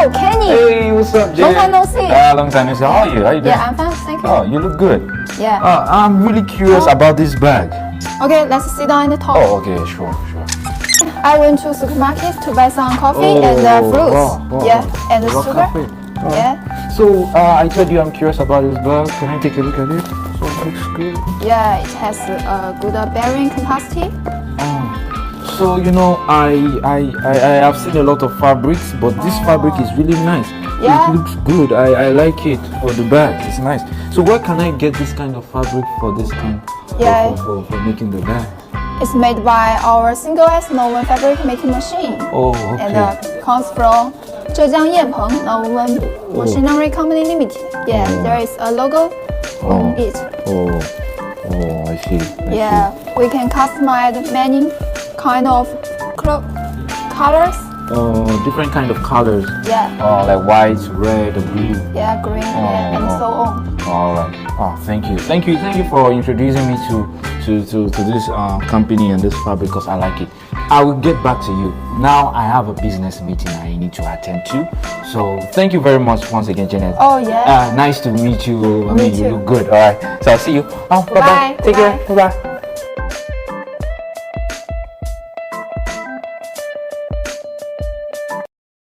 Oh, Kenny. Hey, what's up, Jay? Long time no see. Long time no see. How are you? How you doing? Yeah, I'm fine, thank you. Oh, you look good. Yeah. I'm really curious about this bag. Okay, let's sit down and talk. Oh, okay, sure. I went to supermarket to buy some coffee and fruits. Wow. Yeah, and You love sugar. coffee? Oh. Yeah. So, I told you I'm curious about this bag. Can I take a look at it? So it looks good. Yeah, it has a good bearing capacity. So you know, I have seen a lot of fabrics, but this fabric is really nice. Yeah. It looks good. I like it for the bag. It's nice. So where can I get this kind of fabric for this kind? Yeah. For making the bag. It's made by our single-S Nonwoven fabric making machine. Oh, okay. And comes from Zhejiang Yanpeng Nonwoven Machinery Company Limited. Yeah, there is a logo on it. Oh, I see. Yeah, we can customize many kind of colors. Different kind of colors. Yeah. Like white, red, blue. Yeah, green, and so on. All right. Thank you for introducing me to this company and this fabric because I like it. I will get back to you. Now I have a business meeting I need to attend to. So thank you very much once again, Janet. Oh yeah. Nice to meet you. Me You too. look good. All right. So I'll see you. Bye bye. Take care. Bye bye.